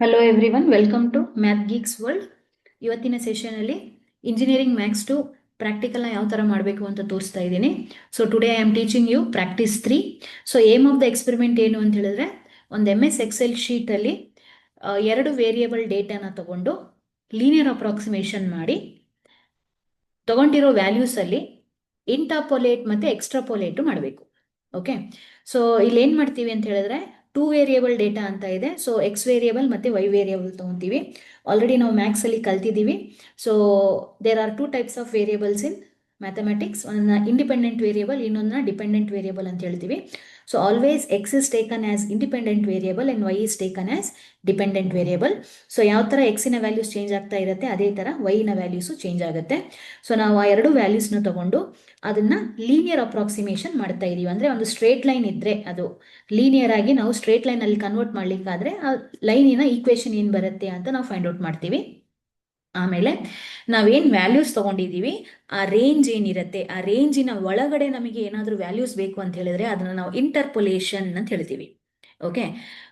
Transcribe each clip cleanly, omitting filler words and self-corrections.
Hello everyone, welcome to math geeks world. ಇವತ್ತಿನ ಸೆಷನಲ್ಲಿ engineering maths to ಪ್ರಾಕ್ಟಿಕಲ್ನ ಯಾವ ಥರ ಮಾಡಬೇಕು ಅಂತ ತೋರಿಸ್ತಾ ಇದ್ದೀನಿ. So today I am teaching you practice 3. So aim of the experiment ಏನು ಅಂತ ಹೇಳಿದ್ರೆ, ಒಂದು MS ಎಕ್ಸೆಲ್ ಶೀಟಲ್ಲಿ ಎರಡು ವೇರಿಯಬಲ್ ಡೇಟಾನ ತಗೊಂಡು ಲೀನಿಯರ್ ಅಪ್ರಾಕ್ಸಿಮೇಷನ್ ಮಾಡಿ ತಗೊಂಡಿರೋ ವ್ಯಾಲ್ಯೂಸಲ್ಲಿ ಇಂಟರ್ಪೋಲೇಟ್ ಮತ್ತು ಎಕ್ಸ್ಟ್ರಾಪೋಲೇಟು ಮಾಡಬೇಕು. ಓಕೆ, ಸೊ ಇಲ್ಲಿ ಏನು ಮಾಡ್ತೀವಿ ಅಂತ ಹೇಳಿದ್ರೆ, 2 ವೇರಿಯಬಲ್ ಡೇಟಾ ಅಂತ ಇದೆ. ಸೊ X ವೇರಿಯಬಲ್ ಮತ್ತು Y ವೇರಿಯಬಲ್ ತೊಗೊತೀವಿ. ಆಲ್ರೆಡಿ ನಾವು ಮ್ಯಾಥ್ಸಲ್ಲಿ ಕಲ್ತಿದ್ದೀವಿ. So there are 2 types of variables in mathematics. ಒಂದನ್ನ ಇಂಡಿಪೆಂಡೆಂಟ್ ವೇರಿಯಬಲ್, ಇನ್ನೊಂದನ್ನ ಡಿಪೆಂಡೆಂಟ್ ವೇರಿಯಬಲ್ ಅಂತ ಹೇಳ್ತೀವಿ. So always X is taken as independent variable and Y is taken as dependent variable. So ಯಾವ ಥರ ಎಕ್ಸಿನ ವ್ಯಾಲ್ಯೂಸ್ ಚೇಂಜ್ ಆಗ್ತಾ ಇರುತ್ತೆ, ಅದೇ ಥರ ವೈನ ವ್ಯಾಲ್ಯೂಸು ಚೇಂಜ್ ಆಗುತ್ತೆ. ಸೊ ನಾವು ಆ ಎರಡು ವ್ಯಾಲ್ಯೂಸ್ನ ತಗೊಂಡು ಅದನ್ನ ಲೀನಿಯರ್ ಅಪ್ರಾಕ್ಸಿಮೇಷನ್ ಮಾಡ್ತಾ ಇದೀವಿ. ಅಂದ್ರೆ ಒಂದು ಸ್ಟ್ರೇಟ್ ಲೈನ್ ಇದ್ರೆ ಅದು ಲೀನಿಯರ್ ಆಗಿ ನಾವು ಸ್ಟ್ರೇಟ್ ಲೈನ್ ಅಲ್ಲಿ ಕನ್ವರ್ಟ್ ಮಾಡ್ಲಿಕ್ಕಾದ್ರೆ ಆ ಲೈನಿನ ಈಕ್ವೇಶನ್ ಏನ್ ಬರುತ್ತೆ ಅಂತ ನಾವು ಫೈಂಡ್ ಔಟ್ ಮಾಡ್ತೀವಿ. ಆಮೇಲೆ ನಾವೇನ್ ವ್ಯಾಲ್ಯೂಸ್ ತಗೊಂಡಿದೀವಿ, ಆ ರೇಂಜ್ ಏನಿರುತ್ತೆ, ಆ ರೇಂಜಿನ ಒಳಗಡೆ ನಮಗೆ ಏನಾದರೂ ವ್ಯಾಲ್ಯೂಸ್ ಬೇಕು ಅಂತ ಹೇಳಿದ್ರೆ ಅದನ್ನ ನಾವು ಇಂಟರ್ಪೊಲೇಷನ್ ಅಂತ ಹೇಳ್ತೀವಿ. ಓಕೆ,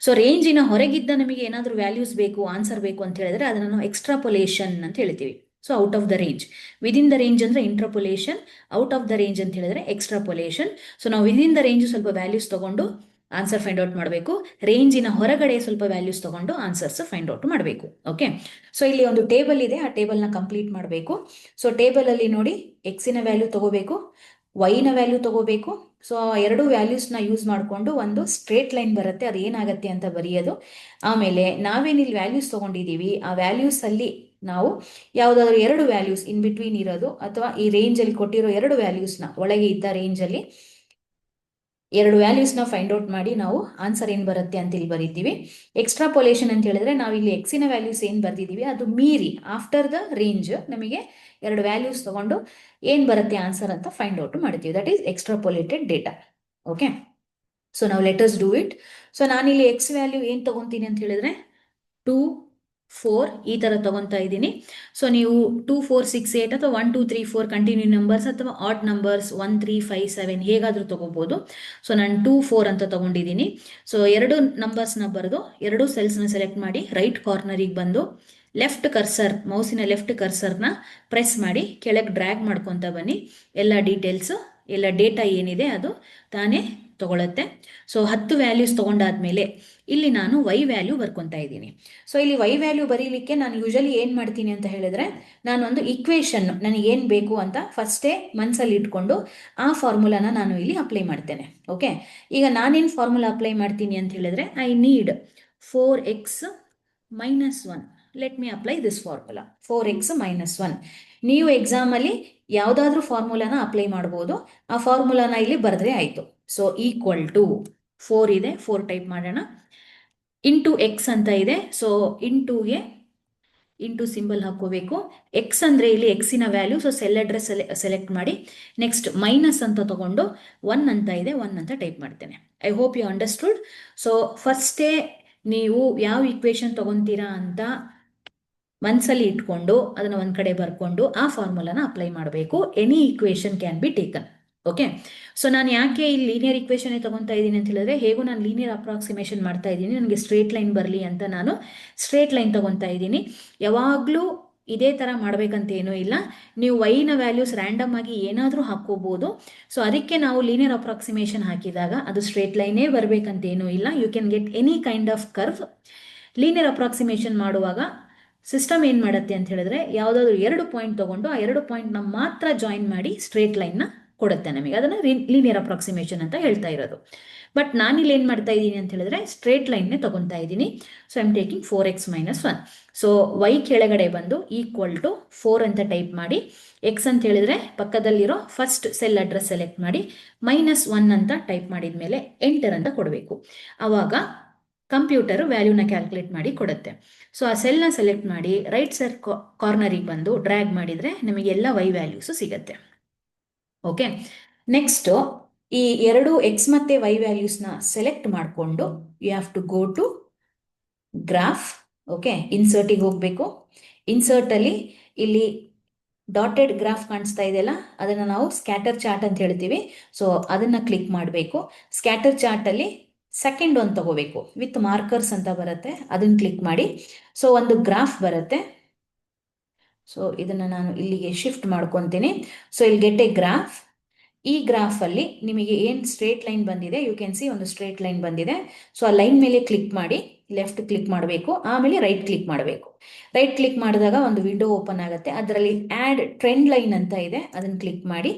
ಸೊ ರೇಂಜಿನ ಹೊರಗಿದ್ದ ನಮಗೆ ಏನಾದರೂ ವ್ಯಾಲ್ಯೂಸ್ ಬೇಕು, ಆನ್ಸರ್ ಬೇಕು ಅಂತ ಹೇಳಿದ್ರೆ ಅದನ್ನ ನಾವು ಎಕ್ಸ್ಟ್ರಾಪೊಲೇಷನ್ ಅಂತ ಹೇಳ್ತೀವಿ. So out of the range, within the range ಅಂದ್ರೆ interpolation, out of the range ಅಂತ ಹೇಳಿದ್ರೆ ಎಕ್ಸ್ಟ್ರಾಪೊಲೇಷನ್. ಸೊ ನಾವು ವಿದಿನ್ ದ ರೇಂಜ್ ಸ್ವಲ್ಪ ವ್ಯಾಲ್ಯೂಸ್ ತಗೊಂಡು ಆನ್ಸರ್ ಫೈಂಡ್ ಔಟ್ ಮಾಡಬೇಕು, ರೇಂಜಿನ ಹೊರಗಡೆ ಸ್ವಲ್ಪ ವ್ಯಾಲ್ಯೂಸ್ ತಗೊಂಡು ಆನ್ಸರ್ಸ್ ಫೈಂಡ್ ಔಟ್ ಮಾಡಬೇಕು. ಓಕೆ, ಸೊ ಇಲ್ಲಿ ಒಂದು ಟೇಬಲ್ ಇದೆ, ಆ ಟೇಬಲ್ನ ಕಂಪ್ಲೀಟ್ ಮಾಡಬೇಕು. ಸೊ ಟೇಬಲ್ ಅಲ್ಲಿ ನೋಡಿ, ಎಕ್ಸಿನ ವ್ಯಾಲ್ಯೂ ತಗೋಬೇಕು, ವೈನ ವ್ಯಾಲ್ಯೂ ತಗೋಬೇಕು. ಸೊ ಎರಡು ವ್ಯಾಲ್ಯೂಸ್ನ ಯೂಸ್ ಮಾಡಿಕೊಂಡು ಒಂದು ಸ್ಟ್ರೇಟ್ ಲೈನ್ ಬರುತ್ತೆ, ಅದು ಏನಾಗುತ್ತೆ ಅಂತ ಬರೆಯೋದು. ಆಮೇಲೆ ನಾವೇನಿಲ್ಲಿ ವ್ಯಾಲ್ಯೂಸ್ ತಗೊಂಡಿದ್ದೀವಿ, ಆ ವ್ಯಾಲ್ಯೂಸ್ ಅಲ್ಲಿ ನಾವು ಯಾವುದಾದ್ರು ಎರಡು ವ್ಯಾಲ್ಯೂಸ್ ಇನ್ ಬಿಟ್ವೀನ್ ಇರೋದು, ಅಥವಾ ಈ ರೇಂಜ್ ಅಲ್ಲಿ ಕೊಟ್ಟಿರೋ ಎರಡು ವ್ಯಾಲ್ಯೂಸ್ನ ಒಳಗೆ ಇದ್ದ ರೇಂಜ್ ಅಲ್ಲಿ ಎರಡು ವ್ಯಾಲ್ಯೂಸ್ನ ಫೈಂಡ್ ಔಟ್ ಮಾಡಿ ನಾವು ಆನ್ಸರ್ ಏನು ಬರುತ್ತೆ ಅಂತ ಇಲ್ಲಿ ಬರೀತೀವಿ. ಎಕ್ಸ್ಟ್ರಾಪೊಲೇಷನ್ ಅಂತ ಹೇಳಿದ್ರೆ ನಾವು ಇಲ್ಲಿ ಎಕ್ಸಿನ ವ್ಯಾಲ್ಯೂಸ್ ಏನು ಬರ್ದಿದ್ದೀವಿ ಅದು ಮೀರಿ ಆಫ್ಟರ್ ದ ರೇಂಜ್ ನಮಗೆ ಎರಡು ವ್ಯಾಲ್ಯೂಸ್ ತಗೊಂಡು ಏನು ಬರುತ್ತೆ ಆನ್ಸರ್ ಅಂತ ಫೈಂಡ್ ಔಟ್ ಮಾಡ್ತೀವಿ. That is extrapolated data. Okay, so ನಾವು ಲೆಟರ್ಸ್ ಡೂ ಇಟ್. ಸೊ ನಾನಿಲ್ಲಿ ಎಕ್ಸ್ ವ್ಯಾಲ್ಯೂ ಏನು ತಗೊಂತೀನಿ ಅಂತ ಹೇಳಿದ್ರೆ 2, 4 ಈ ತರ ತಗೊಂತಾ ಇದ್ದೀನಿ. ಸೊ ನೀವು 2, 4, 6, 8 ಅಥವಾ 1, 2, 3, 4 ಕಂಟಿನ್ಯೂ ನಂಬರ್ಸ್ ಅಥವಾ ಆಡ್ ನಂಬರ್ಸ್ 1, 3, 5, 7 ಹೇಗಾದ್ರೂ ತಗೋಬಹುದು. ಸೊ ನಾನು 2, 4 ಅಂತ ತಗೊಂಡಿದ್ದೀನಿ. ಸೊ ಎರಡು ನಂಬರ್ಸ್ನ ಬರೆದು ಎರಡು ಸೆಲ್ಸ್ನ ಸೆಲೆಕ್ಟ್ ಮಾಡಿ ರೈಟ್ ಕಾರ್ನರಿಗೆ ಬಂದು ಲೆಫ್ಟ್ ಕರ್ಸರ್, ಮೌಸಿನ ಲೆಫ್ಟ್ ಕರ್ಸರ್ನ ಪ್ರೆಸ್ ಮಾಡಿ ಕೆಳಗೆ ಡ್ರ್ಯಾಗ್ ಮಾಡ್ಕೊತ ಬನ್ನಿ. ಎಲ್ಲ ಡೀಟೇಲ್ಸ್, ಎಲ್ಲ ಡೇಟಾ ಏನಿದೆ ಅದು ತಾನೇ ತಗೊಳುತ್ತೆ. ಸೊ 10 ವ್ಯಾಲ್ಯೂಸ್ ತಗೊಂಡಾದ್ಮೇಲೆ ಇಲ್ಲಿ ನಾನು ವೈ ವ್ಯಾಲ್ಯೂ ಬರ್ಕೊತಾ ಇದ್ದೀನಿ. ಸೊ ಇಲ್ಲಿ ವೈ ವ್ಯಾಲ್ಯೂ ಬರೀಲಿಕ್ಕೆ ನಾನು ಯೂಶಲಿ ಏನು ಮಾಡ್ತೀನಿ ಅಂತ ಹೇಳಿದ್ರೆ, ನಾನೊಂದು ಇಕ್ವೇಶನ್ ನನಗೆ ಏನು ಬೇಕು ಅಂತ ಫಸ್ಟೇ ಮನಸ್ಸಲ್ಲಿ ಇಟ್ಕೊಂಡು ಆ ಫಾರ್ಮುಲಾನ ನಾನು ಇಲ್ಲಿ ಅಪ್ಲೈ ಮಾಡ್ತೇನೆ. ಓಕೆ, ಈಗ ನಾನೇನು ಫಾರ್ಮುಲಾ ಅಪ್ಲೈ ಮಾಡ್ತೀನಿ ಅಂತ ಹೇಳಿದ್ರೆ, I need 4x minus 1. Let me apply this formula 4x minus 1. ನೀವು ಎಕ್ಸಾಮಲ್ಲಿ ಯಾವುದಾದ್ರೂ ಫಾರ್ಮುಲಾನ ಅಪ್ಲೈ ಮಾಡ್ಬೋದು, ಆ ಫಾರ್ಮುಲಾನ ಇಲ್ಲಿ ಬರೆದ್ರೆ ಆಯಿತು. ಸೊ ಈಕ್ವಲ್ ಟು 4 ಇದೆ, 4 ಟೈಪ್ ಮಾಡೋಣ, ಇಂಟು ಎಕ್ಸ್ ಅಂತ ಇದೆ. ಸೊ ಇಂಟುಗೆ ಇಂಟು ಸಿಂಬಲ್ ಹಾಕೋಬೇಕು. ಎಕ್ಸ್ ಅಂದರೆ ಇಲ್ಲಿ ಎಕ್ಸಿನ value. So cell address select ಮಾಡಿ, ನೆಕ್ಸ್ಟ್ ಮೈನಸ್ ಅಂತ ತಗೊಂಡು 1 ಅಂತ ಇದೆ, 1 ಅಂತ ಟೈಪ್ ಮಾಡ್ತೇನೆ. I hope you understood. So ಫಸ್ಟೇ ನೀವು ಯಾವ ಇಕ್ವೇಶನ್ ತಗೊಂತೀರಾ ಅಂತ ಮನಸ್ಸಲ್ಲಿ ಇಟ್ಕೊಂಡು ಅದನ್ನು ಒಂದು ಕಡೆ ಬರ್ಕೊಂಡು ಆ ಫಾರ್ಮುಲಾನ ಅಪ್ಲೈ ಮಾಡಬೇಕು. Any equation can be taken. Okay, so ನಾನು ಯಾಕೆ ಇಲ್ಲಿ ಲೀನಿಯರ್ ಇಕ್ವೇಶನ್ ತಗೊತಾ ಇದ್ದೀನಿ ಅಂತ ಹೇಳಿದ್ರೆ, ಹೇಗೂ ನಾನು ಲೀನಿಯರ್ ಅಪ್ರಾಕ್ಸಿಮೇಷನ್ ಮಾಡ್ತಾ ಇದ್ದೀನಿ, ನನಗೆ ಸ್ಟ್ರೇಟ್ ಲೈನ್ ಬರಲಿ ಅಂತ ನಾನು ಸ್ಟ್ರೇಟ್ ಲೈನ್ ತಗೊತಾ ಇದ್ದೀನಿ. ಯಾವಾಗಲೂ ಇದೇ ಥರ ಮಾಡ್ಬೇಕಂತ ಏನೂ ಇಲ್ಲ. ನೀವು ವೈನ ವ್ಯಾಲ್ಯೂಸ್ ರ್ಯಾಂಡಮ್ ಆಗಿ ಏನಾದರೂ ಹಾಕೋಬಹುದು. ಸೊ ಅದಕ್ಕೆ ನಾವು ಲೀನಿಯರ್ ಅಪ್ರಾಕ್ಸಿಮೇಷನ್ ಹಾಕಿದಾಗ ಅದು ಸ್ಟ್ರೇಟ್ ಲೈನೇ ಬರಬೇಕಂತ ಏನೂ ಇಲ್ಲ. You can get any kind of curve. Linear approximation ಮಾಡುವಾಗ ಸಿಸ್ಟಮ್ ಏನು ಮಾಡುತ್ತೆ ಅಂತ ಹೇಳಿದ್ರೆ, ಯಾವುದಾದ್ರೂ ಎರಡು ಪಾಯಿಂಟ್ ತಗೊಂಡು ಆ ಎರಡು ಪಾಯಿಂಟ್ನ ಮಾತ್ರ ಜಾಯಿನ್ ಮಾಡಿ ಸ್ಟ್ರೇಟ್ ಲೈನ್ನ ಕೊಡುತ್ತೆ ನಮಗೆ. ಅದನ್ನು ಲೀನಿಯರ್ ಅಪ್ರಾಕ್ಸಿಮೇಷನ್ ಅಂತ ಹೇಳ್ತಾ ಇರೋದು. ಬಟ್ ನಾನಿಲ್ಲಿ ಏನು ಮಾಡ್ತಾ ಇದ್ದೀನಿ ಅಂತ ಹೇಳಿದ್ರೆ, ಸ್ಟ್ರೇಟ್ ಲೈನ್ನೇ ತಗೊತಾ ಇದ್ದೀನಿ. So I am taking 4x minus 1. So Y ಕೆಳಗಡೆ ಬಂದು ಈಕ್ವಲ್ ಟು 4 ಅಂತ ಟೈಪ್ ಮಾಡಿ, ಎಕ್ಸ್ ಅಂತ ಹೇಳಿದ್ರೆ ಪಕ್ಕದಲ್ಲಿರೋ ಫಸ್ಟ್ ಸೆಲ್ ಅಡ್ರೆಸ್ ಸೆಲೆಕ್ಟ್ ಮಾಡಿ -1 ಅಂತ ಟೈಪ್ ಮಾಡಿದ ಮೇಲೆ ಎಂಟರ್ ಅಂತ ಕೊಡಬೇಕು. ಆವಾಗ ಕಂಪ್ಯೂಟರ್ ವ್ಯಾಲ್ಯೂನ ಕ್ಯಾಲ್ಕುಲೇಟ್ ಮಾಡಿ ಕೊಡುತ್ತೆ. ಸೊ ಆ ಸೆಲ್ನ ಸೆಲೆಕ್ಟ್ ಮಾಡಿ ರೈಟ್ ಸೈಡ್ ಕಾರ್ನರಿಗೆ ಬಂದು ಡ್ರ್ಯಾಗ್ ಮಾಡಿದರೆ ನಮಗೆ ಎಲ್ಲ ವೈ ವ್ಯಾಲ್ಯೂಸು ಸಿಗುತ್ತೆ. ಓಕೆ, ನೆಕ್ಸ್ಟ್ ಈ ಎರಡು ಎಕ್ಸ್ ಮತ್ತೆ ವೈ ವ್ಯಾಲ್ಯೂಸ್ನ ಸೆಲೆಕ್ಟ್ ಮಾಡಿಕೊಂಡು you have to go to graph. Okay, ಇನ್ಸರ್ಟಿಗೆ ಹೋಗಬೇಕು. ಇನ್ಸರ್ಟಲ್ಲಿ ಇಲ್ಲಿ ಡಾಟೆಡ್ ಗ್ರಾಫ್ ಕಾಣಿಸ್ತಾ ಇದೆಯಲ್ಲ, ಅದನ್ನು ನಾವು ಸ್ಕ್ಯಾಟರ್ ಚಾರ್ಟ್ ಅಂತ ಹೇಳ್ತೀವಿ. ಸೊ ಅದನ್ನು ಕ್ಲಿಕ್ ಮಾಡಬೇಕು. ಸ್ಕ್ಯಾಟರ್ ಚಾರ್ಟಲ್ಲಿ ಸೆಕೆಂಡ್ ಒಂದು ತಗೋಬೇಕು, ವಿತ್ ಮಾರ್ಕರ್ಸ್ ಅಂತ ಬರುತ್ತೆ, ಅದನ್ನ ಕ್ಲಿಕ್ ಮಾಡಿ. ಸೊ ಒಂದು ಗ್ರಾಫ್ ಬರುತ್ತೆ. ಸೊ ಇದನ್ನ ನಾನು ಇಲ್ಲಿಗೆ ಶಿಫ್ಟ್ ಮಾಡ್ಕೊತೀನಿ. ಸೊ ಇಲ್ಲಿ ಗೆಟ್ ಎ ಗ್ರಾಫ್. ಈ ಗ್ರಾಫ್ ಅಲ್ಲಿ ನಿಮಗೆ ಏನು ಸ್ಟ್ರೇಟ್ ಲೈನ್ ಬಂದಿದೆ, ಯು ಕ್ಯಾನ್ ಸಿ ಒಂದು ಸ್ಟ್ರೇಟ್ ಲೈನ್ ಬಂದಿದೆ. ಸೊ ಆ ಲೈನ್ ಮೇಲೆ ಕ್ಲಿಕ್ ಮಾಡಿ, ಲೆಫ್ಟ್ ಕ್ಲಿಕ್ ಮಾಡಬೇಕು, ಆಮೇಲೆ ರೈಟ್ ಕ್ಲಿಕ್ ಮಾಡಬೇಕು. ರೈಟ್ ಕ್ಲಿಕ್ ಮಾಡಿದಾಗ ಒಂದು ವಿಂಡೋ ಓಪನ್ ಆಗುತ್ತೆ. ಅದರಲ್ಲಿ ಆಡ್ ಟ್ರೆಂಡ್ ಲೈನ್ ಅಂತ ಇದೆ, ಅದನ್ನು ಕ್ಲಿಕ್ ಮಾಡಿ.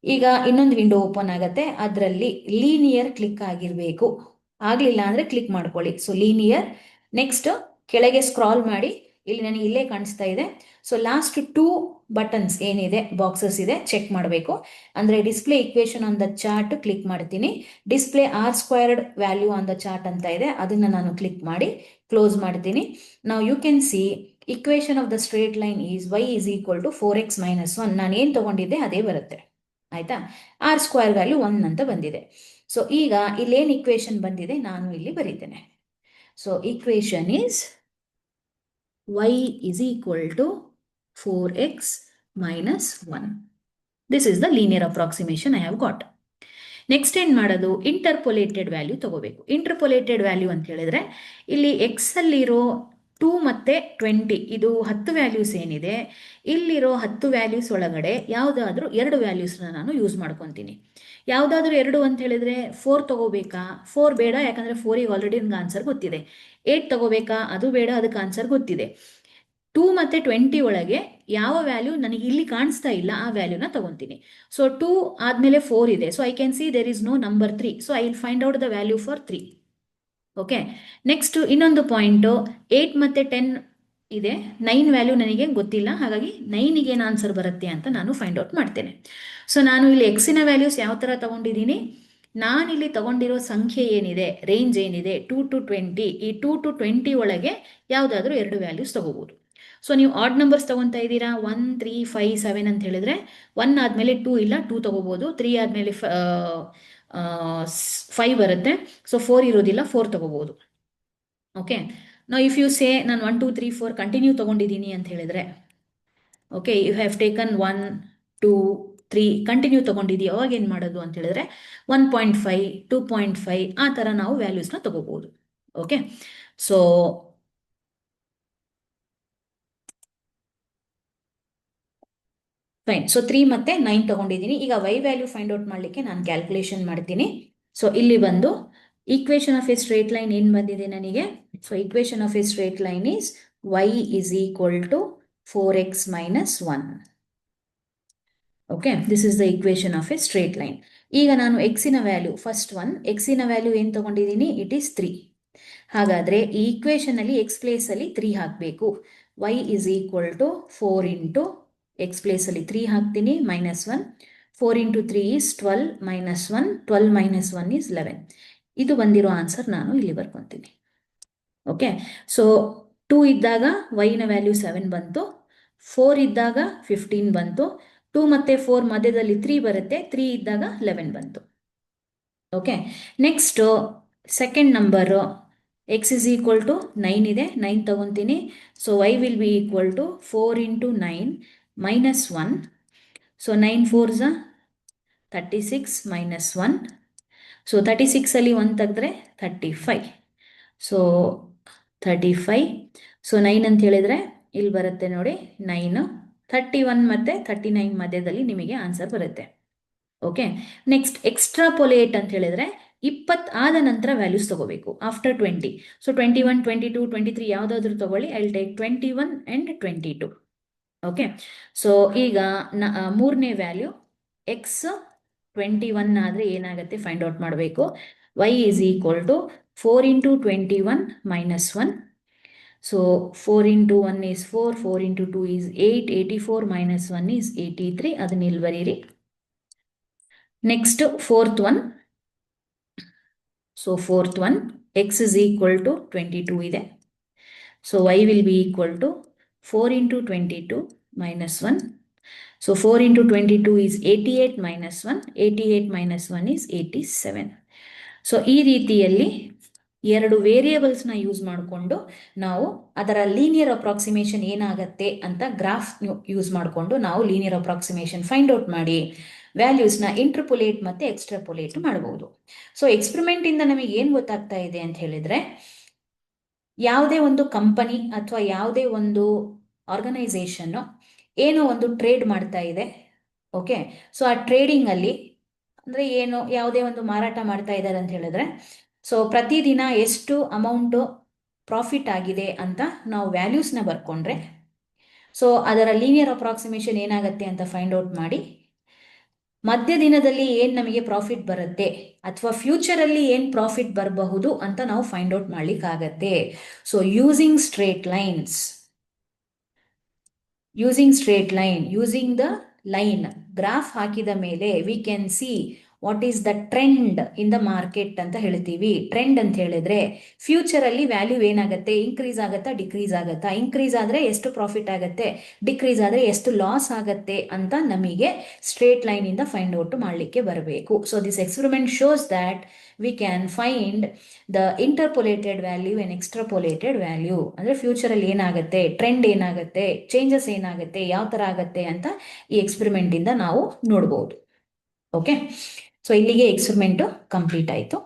ಈಗ ಇನ್ನೊಂದು ವಿಂಡೋ ಓಪನ್ ಆಗುತ್ತೆ, ಅದರಲ್ಲಿ ಲೀನಿಯರ್ ಕ್ಲಿಕ್ ಆಗಿರಬೇಕು. ಆಗಲಿಲ್ಲ ಅಂದರೆ ಕ್ಲಿಕ್ ಮಾಡ್ಕೊಳ್ಳಿ. So linear. ನೆಕ್ಸ್ಟ್ ಕೆಳಗೆ ಸ್ಕ್ರಾಲ್ ಮಾಡಿ, ಇಲ್ಲಿ ನನಗೆ ಇಲ್ಲೇ ಕಾಣಿಸ್ತಾ ಇದೆ. ಸೊ ಲಾಸ್ಟ್ 2 ಬಟನ್ಸ್ ಏನಿದೆ, ಬಾಕ್ಸಸ್ ಇದೆ, ಚೆಕ್ ಮಾಡಬೇಕು. ಅಂದರೆ display equation on the chart click ಮಾಡ್ತೀನಿ. Display R² value on the chart ಅಂತ ಇದೆ, ಅದನ್ನು ನಾನು ಕ್ಲಿಕ್ ಮಾಡಿ ಕ್ಲೋಸ್ ಮಾಡ್ತೀನಿ. ನಾವು you can see equation of the straight line is y is equal to 4x - 1. ನಾನು ಏನು ತಗೊಂಡಿದ್ದೆ ಅದೇ ಬರುತ್ತೆ, ಆಯ್ತಾ. R² ವ್ಯಾಲ್ಯೂ 1 ಅಂತ ಬಂದಿದೆ. ಸೊ ಈಗ ಇಲ್ಲೇನು ಇಕ್ವೇಶನ್ ಬಂದಿದೆ ನಾನು ಇಲ್ಲಿ ಬರೀತೇನೆ. So equation is y is equal to 4x minus 1. This is the linear approximation I have got. Next ಏನು ಮಾಡೋದು, ಇಂಟರ್ಪೊಲೇಟೆಡ್ ವ್ಯಾಲ್ಯೂ ತಗೋಬೇಕು. ಇಂಟರ್ಪೊಲೇಟೆಡ್ ವ್ಯಾಲ್ಯೂ ಅಂತ ಹೇಳಿದ್ರೆ ಇಲ್ಲಿ ಎಕ್ಸ್ ಅಲ್ಲಿರೋ 2 ಮತ್ತು 20, ಇದು 10 ವ್ಯಾಲ್ಯೂಸ್ ಏನಿದೆ, ಇಲ್ಲಿರೋ 10 ವ್ಯಾಲ್ಯೂಸ್ ಒಳಗಡೆ ಯಾವುದಾದ್ರೂ 2 ವ್ಯಾಲ್ಯೂಸ್ನ ನಾನು ಯೂಸ್ ಮಾಡ್ಕೊತೀನಿ. ಯಾವುದಾದ್ರೂ 2 ಅಂತ ಹೇಳಿದ್ರೆ 4 ತಗೋಬೇಕಾ? 4 ಬೇಡ, ಯಾಕಂದರೆ 4ಗೆ ಆಲ್ರೆಡಿ ನನಗೆ ಆನ್ಸರ್ ಗೊತ್ತಿದೆ. 8 ತಗೋಬೇಕಾ? ಅದು ಬೇಡ, ಅದಕ್ಕೆ ಆನ್ಸರ್ ಗೊತ್ತಿದೆ. 2 ಮತ್ತು 20 ಒಳಗೆ ಯಾವ ವ್ಯಾಲ್ಯೂ ನನಗೆ ಇಲ್ಲಿ ಕಾಣಿಸ್ತಾ ಇಲ್ಲ ಆ ವ್ಯಾಲ್ಯೂನ ತಗೊತೀನಿ. ಸೊ 2 ಆದಮೇಲೆ 4 ಇದೆ. So I can see there is no number 3. So I will find out the value for 3. Okay. Next ಇನ್ನೊಂದು ಪಾಯಿಂಟು, 8 ಮತ್ತು 10 ಇದೆ, 9 ವ್ಯಾಲ್ಯೂ ನನಗೆ ಗೊತ್ತಿಲ್ಲ, ಹಾಗಾಗಿ 9ಗೆ ಏನು ಆನ್ಸರ್ ಬರುತ್ತೆ ಅಂತ ನಾನು ಫೈಂಡ್ ಔಟ್ ಮಾಡ್ತೇನೆ. ಸೊ ನಾನು ಇಲ್ಲಿ ಎಕ್ಸಿನ ವ್ಯಾಲ್ಯೂಸ್ ಯಾವ ಥರ ತಗೊಂಡಿದ್ದೀನಿ, ನಾನಿಲ್ಲಿ ತಗೊಂಡಿರೋ ಸಂಖ್ಯೆ ಏನಿದೆ, ರೇಂಜ್ ಏನಿದೆ 2 to 20, ಈ 2 to 20 ಒಳಗೆ ಯಾವುದಾದ್ರೂ 2 ವ್ಯಾಲ್ಯೂಸ್ ತಗೋಬೋದು. ಸೊ ನೀವು ಆಡ್ ನಂಬರ್ಸ್ ತಗೊತಾ ಇದ್ದೀರಾ, 1, 3, 5, 7 ಅಂತ ಹೇಳಿದ್ರೆ 1 ಆದಮೇಲೆ 2 ಇಲ್ಲ, 2 ತಗೋಬೋದು. 3 ಆದಮೇಲೆ 5 ಬರುತ್ತೆ. ಸೊ 4 ಇರೋದಿಲ್ಲ, 4 ತಗೋಬೋದು. Okay. No if you say ನಾನು 1, 2, 3, 4 ಕಂಟಿನ್ಯೂ ತಗೊಂಡಿದ್ದೀನಿ ಅಂತ ಹೇಳಿದ್ರೆ, okay, you have taken 1, 2, 3 continue ತಗೊಂಡಿದ್ದೀವಿ, ಅವಾಗ ಏನು ಮಾಡೋದು ಅಂತ ಹೇಳಿದ್ರೆ 1.5, 2.5 ಆ ಥರ ನಾವು ವ್ಯಾಲ್ಯೂಸ್ನ ತಗೋಬೋದು. ಓಕೆ. So fine. ಸೊ 3 ಮತ್ತು 9 ತಗೊಂಡಿದ್ದೀನಿ. ಈಗ y ವ್ಯಾಲ್ಯೂ ಫೈಂಡ್ ಔಟ್ ಮಾಡಲಿಕ್ಕೆ ನಾನು ಕ್ಯಾಲ್ಕುಲೇಷನ್ ಮಾಡ್ತೀನಿ. ಸೊ ಇಲ್ಲಿ ಬಂದು equation of A straight line ಏನು ಬಂದಿದೆ ನನಗೆ. So equation of A straight line is y is equal to 4x minus 1. Okay, this is the equation of A straight line. ಈಗ ನಾನು ಎಕ್ಸಿನ ವ್ಯಾಲ್ಯೂ, ಫಸ್ಟ್ ಒನ್ ಎಕ್ಸಿನ ವ್ಯಾಲ್ಯೂ ಏನು ತಗೊಂಡಿದ್ದೀನಿ, it is 3. ಹಾಗಾದರೆ ಈ ಈಕ್ವೇಶನಲ್ಲಿ X ಪ್ಲೇಸಲ್ಲಿ 3 ಹಾಕಬೇಕು. y is equal to 4 into X ಪ್ಲೇಸಲ್ಲಿ 3 ಹಾಕ್ತೀನಿ, -1. 4 into 3 is 12, -1. 12 minus 1 is 11. ಇದು ಬಂದಿರೋ ಆನ್ಸರ್ ನಾನು ಇಲ್ಲಿ ಬರ್ಕೊತೀನಿ. ಓಕೆ. ಸೊ 2 ಇದ್ದಾಗ ವೈನ ವ್ಯಾಲ್ಯೂ 7 ಬಂತು, 4 ಇದ್ದಾಗ 15 ಬಂತು, 2 ಮತ್ತು 4 ಮಧ್ಯದಲ್ಲಿ 3 ಬರುತ್ತೆ, 3 ಇದ್ದಾಗ 11 ಬಂತು. Okay. Next second number x is equal to 9 ಇದೆ, 9 ತಗೊತೀನಿ. So y will be equal to 4 into 9 minus 1. So 9 4s 36 minus 1. So 36 ಅಲ್ಲಿ 1 ತೆಗೆದ್ರೆ 35. ಸೊ 35. ಸೊ 9 ಅಂತ ಹೇಳಿದರೆ ಇಲ್ಲಿ ಬರುತ್ತೆ ನೋಡಿ 9. 31 ಮತ್ತು 39 ಮಧ್ಯದಲ್ಲಿ ನಿಮಗೆ ಆನ್ಸರ್ ಬರುತ್ತೆ. ಓಕೆ. ನೆಕ್ಸ್ಟ್ ಎಕ್ಸ್ಟ್ರಾಪೊಲೇಟ್ ಅಂತ ಹೇಳಿದರೆ 20 ಆದ ನಂತರ ವ್ಯಾಲ್ಯೂಸ್ ತಗೋಬೇಕು, ಆಫ್ಟರ್ 20. ಸೊ 21, 22, 23 ಯಾವುದಾದ್ರೂ ತಗೊಳ್ಳಿ. I will take 21 and 22. Okay. So ಈಗ ಮೂರನೇ ವ್ಯಾಲ್ಯೂ ಎಕ್ಸ್ 21 ಆದರೆ ಏನಾಗುತ್ತೆ ಫೈಂಡ್ ಔಟ್ ಮಾಡಬೇಕು. y is equal to 4 into 21 minus 1. So 4 into 1 is 4, 4 into 2 is 8, 84 minus 1 is 83. ಅದನ್ನ ಇಲ್ಲಿ ಬರೀರಿ. Next fourth one. So fourth one x is equal to 22 ಇದೆ. So y will be equal to 4 into 22 minus 1. So 4 into 22 is 88 minus 1. 88 minus 1 is 87. So ಈ ರೀತಿಯಲ್ಲಿ 2 ವೇರಿಯೇಬಲ್ಸ್ನ use ಮಾಡಿಕೊಂಡು ನಾವು ಅದರ linear approximation ಏನಾಗುತ್ತೆ ಅಂತ ಗ್ರಾಫ್ ಯೂಸ್ ಮಾಡಿಕೊಂಡು ನಾವು ಲೀನಿಯರ್ ಅಪ್ರಾಕ್ಸಿಮೇಷನ್ ಫೈಂಡ್ ಔಟ್ ಮಾಡಿ ವ್ಯಾಲ್ಯೂಸ್ನ ಇಂಟರ್ಪೊಲೇಟ್ ಮತ್ತು ಎಕ್ಸ್ಟ್ರಾಪೊಲೇಟ್ ಮಾಡಬಹುದು. ಸೊ ಎಕ್ಸ್ಪೆರಿಮೆಂಟಿಂದ ನಮಗೆ ಏನು ಗೊತ್ತಾಗ್ತಾ ಇದೆ ಅಂತ ಹೇಳಿದರೆ, ಯಾವುದೇ ಒಂದು ಕಂಪನಿ ಅಥವಾ ಯಾವುದೇ ಒಂದು ಆರ್ಗನೈಸೇಷನ್ನು ಏನೋ ಒಂದು ಟ್ರೇಡ್ ಮಾಡ್ತಾ ಇದೆ. ಓಕೆ, ಸೊ ಆ ಟ್ರೇಡಿಂಗಲ್ಲಿ ಅಂದರೆ ಏನು, ಯಾವುದೇ ಒಂದು ಮಾರಾಟ ಮಾಡ್ತಾ ಇದ್ದಾರೆ ಅಂತ ಹೇಳಿದ್ರೆ, ಸೊ ಪ್ರತಿದಿನ ಎಷ್ಟು ಅಮೌಂಟು ಪ್ರಾಫಿಟ್ ಆಗಿದೆ ಅಂತ ನಾವು ವ್ಯಾಲ್ಯೂಸ್ನ ಬರ್ಕೊಂಡ್ರೆ, ಸೊ ಅದರ ಲೀನಿಯರ್ ಅಪ್ರಾಕ್ಸಿಮೇಷನ್ ಏನಾಗುತ್ತೆ ಅಂತ ಫೈಂಡ್ ಔಟ್ ಮಾಡಿ, ಮಧ್ಯ ದಿನದಲ್ಲಿ ಏನು ನಮಗೆ ಪ್ರಾಫಿಟ್ ಬರುತ್ತೆ ಅಥವಾ ಫ್ಯೂಚರಲ್ಲಿ ಏನು ಪ್ರಾಫಿಟ್ ಬರಬಹುದು ಅಂತ ನಾವು ಫೈಂಡ್ ಔಟ್ ಮಾಡ್ಲಿಕ್ಕಾಗತ್ತೆ. So using straight lines, using the line, graph ಹಾಕಿದ ಮೇಲೆ we can see what is the trend in the market ಅಂತ ಹೇಳ್ತೀವಿ. ಟ್ರೆಂಡ್ ಅಂತ ಹೇಳಿದ್ರೆ ಫ್ಯೂಚರಲ್ಲಿ ವ್ಯಾಲ್ಯೂ ಏನಾಗುತ್ತೆ, ಇನ್ಕ್ರೀಸ್ ಆಗುತ್ತಾ ಡಿಕ್ರೀಸ್ ಆಗುತ್ತಾ, ಇನ್ಕ್ರೀಸ್ ಆದರೆ ಎಷ್ಟು ಪ್ರಾಫಿಟ್ ಆಗುತ್ತೆ, ಡಿಕ್ರೀಸ್ ಆದರೆ ಎಷ್ಟು ಲಾಸ್ ಆಗುತ್ತೆ ಅಂತ ನಮಗೆ ಸ್ಟ್ರೇಟ್ ಲೈನಿಂದ ಫೈಂಡ್ ಔಟ್ ಮಾಡಲಿಕ್ಕೆ ಬರಬೇಕು. So this experiment shows that we can find the interpolated value and extrapolated value. ಅಂದರೆ ಫ್ಯೂಚರಲ್ಲಿ ಏನಾಗುತ್ತೆ, ಟ್ರೆಂಡ್ ಏನಾಗುತ್ತೆ, ಚೇಂಜಸ್ ಏನಾಗುತ್ತೆ, ಯಾವ ಥರ ಆಗುತ್ತೆ ಅಂತ ಈ ಎಕ್ಸ್ಪೆರಿಮೆಂಟಿಂದ ನಾವು ನೋಡ್ಬೋದು. ಓಕೆ, ಸೊ ಇಲ್ಲಿಗೆ ಎಕ್ಸ್ಪೆರಿಮೆಂಟು ಕಂಪ್ಲೀಟ್ ಆಯಿತು.